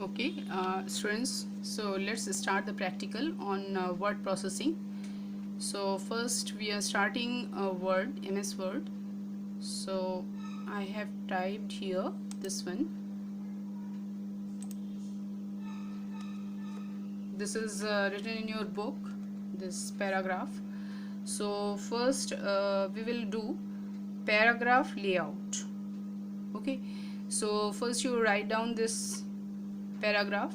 Okay, students, so let's start the practical on word processing. So first we are starting Word, MS Word. So I have typed here this one. This is written in your book, this paragraph. So first we will do paragraph layout. Okay, so first you write down this paragraph,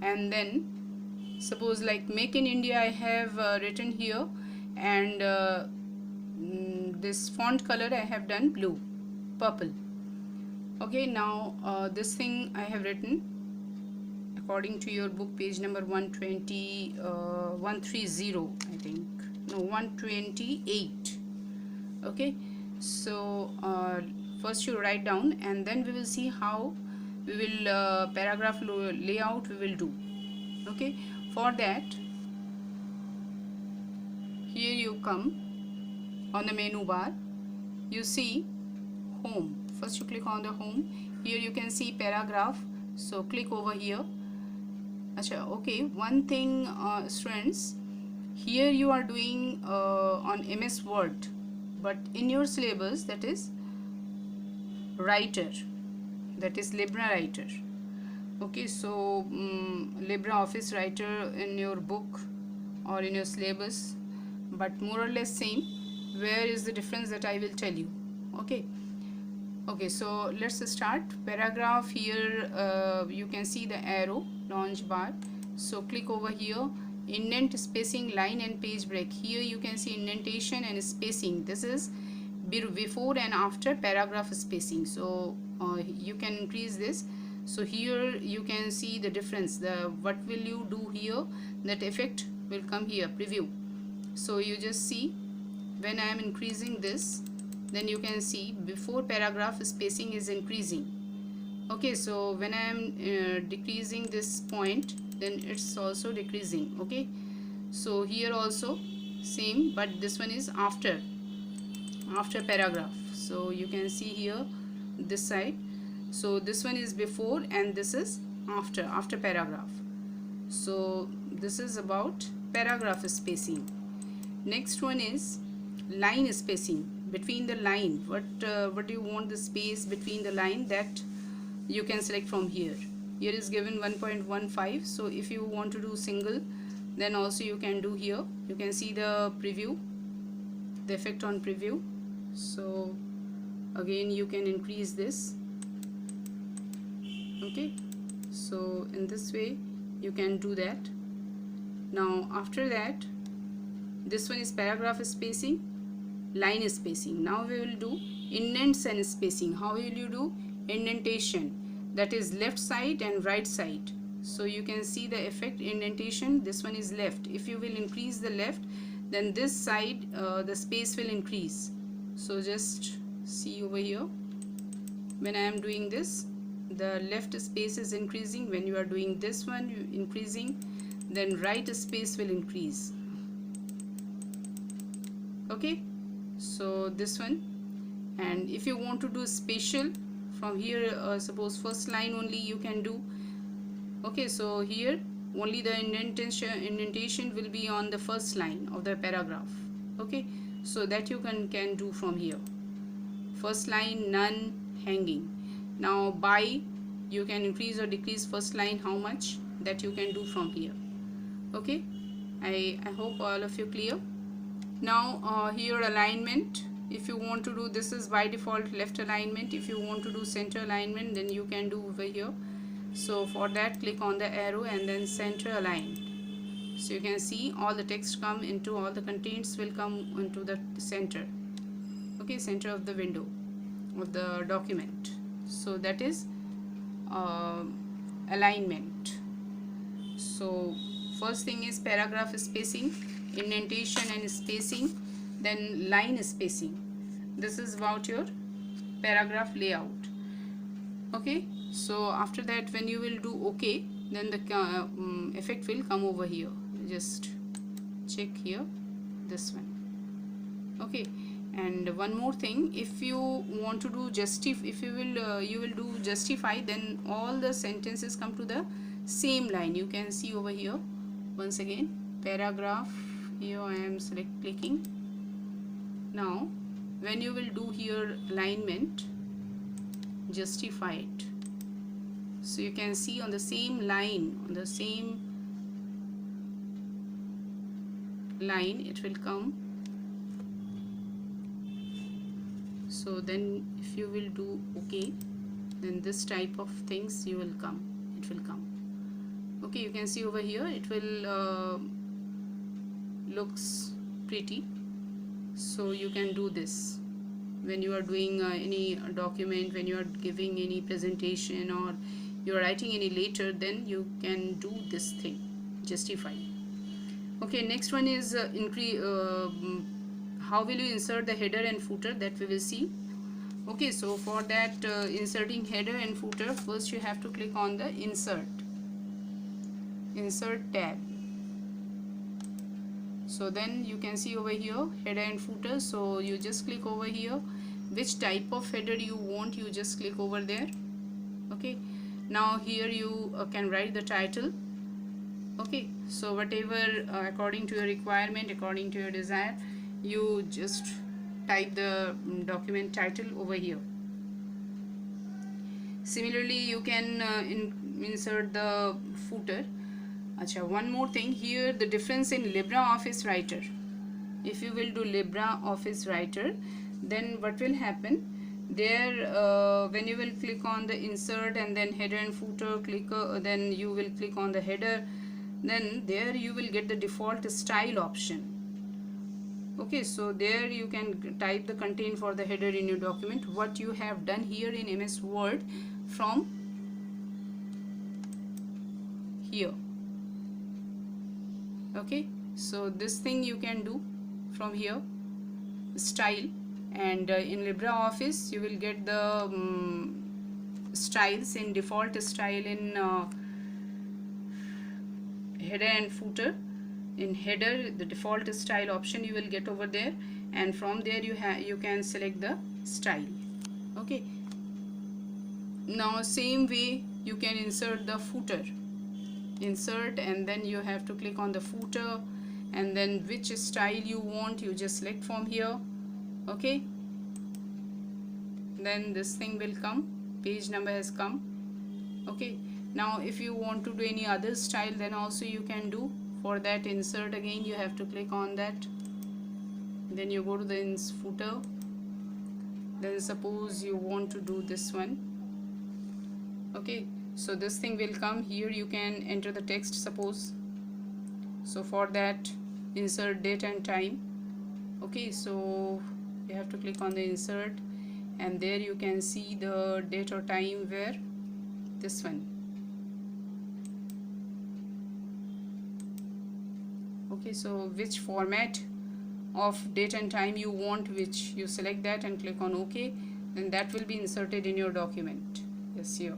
and then suppose like Make in India I have written here, and this font color I have done blue, purple. Okay, now this thing I have written according to your book, page number 120, 130 I think, no, 128. Okay, so first you write down, and then we will see how we will paragraph layout we will do. Okay, for that here you come on the menu bar, you see home. First you click on the home. Here you can see paragraph, so click over here. Achha, okay, one thing students, here you are doing on MS Word, but in your syllabus that is writer, that is LibreWriter. Okay, so LibreOffice writer in your book or in your syllabus, but more or less same. Where is the difference that I will tell you. Okay, so let's start paragraph. Here you can see the arrow launch bar, so click over here, indent, spacing, line and page break. Here you can see indentation and spacing. This is before and after paragraph spacing, so you can increase this. So here you can see the difference. What will you do here, that effect will come here, preview. So you just see when I am increasing this, then you can see before paragraph spacing is increasing. Okay, so when I am decreasing this point, then it's also decreasing. Okay, so here also same, but this one is after paragraph. So you can see here this side, so this one is before and this is after paragraph. So this is about paragraph spacing. Next one is line spacing, between the line. What do you want the space between the line, that you can select from here. Here is given 1.15, so if you want to do single, then also you can do here. You can see the preview, the effect on preview. So again you can increase this. Okay, so in this way you can do that. Now after that, this one is paragraph spacing, line spacing. Now we will do indents and spacing. How will you do indentation, that is left side and right side. So you can see the effect indentation. This one is left. If you will increase the left, then this side the space will increase. So just see over here, when I am doing this, the left space is increasing. When you are doing this one, you increasing, then right space will increase. Okay, so this one. And if you want to do spatial, from here suppose first line only you can do. Okay, so here only the indentation will be on the first line of the paragraph. Okay, so that you can do from here. First line none, hanging. Now by, you can increase or decrease first line how much, that you can do from here. Okay, I hope all of you clear. Now here alignment, if you want to do, this is by default left alignment. If you want to do center alignment, then you can do over here. So for that, click on the arrow and then center aligned. So you can see all the text come into, all the contents will come into the center. Okay, center of the window of the document. So that is alignment. So first thing is paragraph spacing, indentation and spacing, then line spacing. This is about your paragraph layout. Okay, so after that, when you will do OK, then the effect will come over here. Just check here, this one. Okay, And one more thing, if you want to do if you will do justify, then all the sentences come to the same line. You can see over here once again, paragraph. Here I am clicking. Now when you will do here alignment, justify it, so you can see on the same line, it will come. So then if you will do okay, then this type of things it will come. Okay, you can see over here it will looks pretty. So you can do this when you are doing any document, when you are giving any presentation, or you are writing any letter, then you can do this thing, justify. Okay, next one is how will you insert the header and footer, that we will see. Okay, so for that inserting header and footer, first you have to click on the insert tab. So then you can see over here header and footer. So you just click over here, which type of header you want, you just click over there. Okay, now here you can write the title. Okay, so whatever according to your requirement, according to your desire, you just type the document title over here. Similarly you can insert the footer. One more thing here, the difference in LibreOffice Writer. If you will do LibreOffice Writer, then what will happen there, when you will click on the insert and then header and footer, then you will click on the header, then there you will get the default style option. Okay, so there you can type the content for the header in your document, what you have done here in MS Word from here. Okay, so this thing you can do from here, style, and in LibreOffice you will get the styles in default style in header and footer. In header, the default style option you will get over there, and from there you can select the style. Okay, now same way you can insert the footer. Insert, and then you have to click on the footer, and then which style you want, you just select from here. Okay, then this thing will come, page number has come. Okay, now if you want to do any other style, then also you can do. For that, insert again, you have to click on that, then you go to the footer. Then suppose you want to do this one. Okay, so this thing will come here, you can enter the text, suppose. So for that, insert date and time. Okay, so you have to click on the insert, and there you can see the date or time, where this one. Okay, so which format of date and time you want, which you select that and click on OK, then that will be inserted in your document. Yes, here.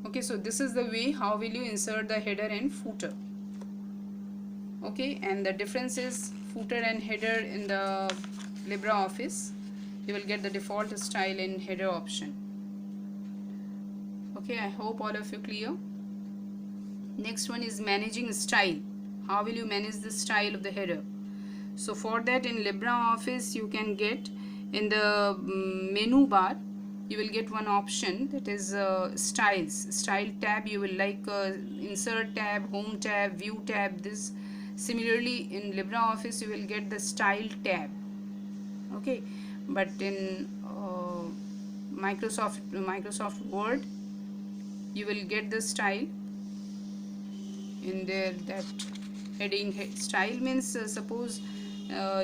Okay, so this is the way how will you insert the header and footer. Okay, and the difference is footer and header in the LibreOffice, you will get the default style in header option. Okay, I hope all of you clear. Next one is managing style. How will you manage the style of the header? So for that, in LibreOffice you can get in the menu bar, you will get one option, that is styles. Style tab, you will like insert tab, home tab, view tab. This similarly in LibreOffice you will get the style tab. Okay, but in Microsoft Word you will get the style in there. That heading style means suppose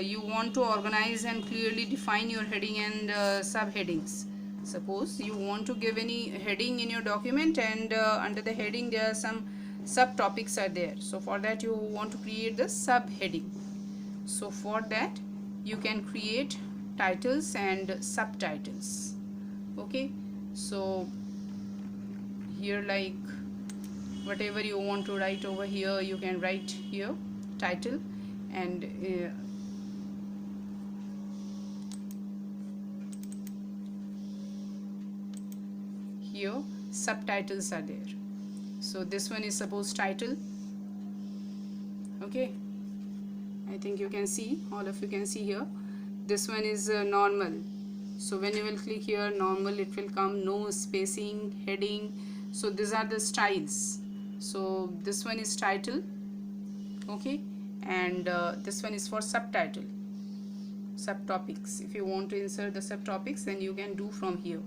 you want to organize and clearly define your heading and subheadings. Suppose you want to give any heading in your document, and under the heading there are some subtopics are there. So for that you want to create the subheading. So for that you can create titles and subtitles. Okay, so here like whatever you want to write over here, you can write here title, and here subtitles are there. So this one is suppose title. Okay, I think you can see, all of you can see here. This one is normal. So when you will click here normal, it will come no spacing, heading. So these are the styles. So this one is title, okay, and this one is for subtitle, subtopics. If you want to insert the subtopics, then you can do from here.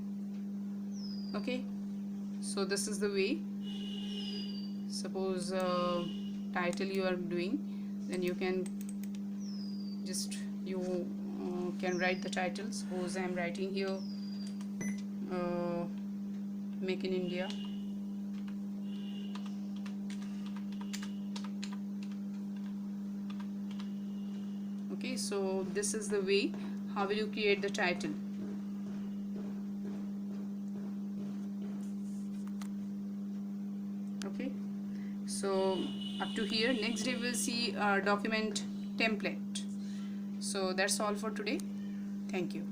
Okay, so this is the way. Suppose title you are doing, then you can just can write the title. Suppose I am writing here Make in India. Okay, so this is the way how will you create the title. Okay, so up to here. Next day we'll see document template. So that's all for today. Thank you.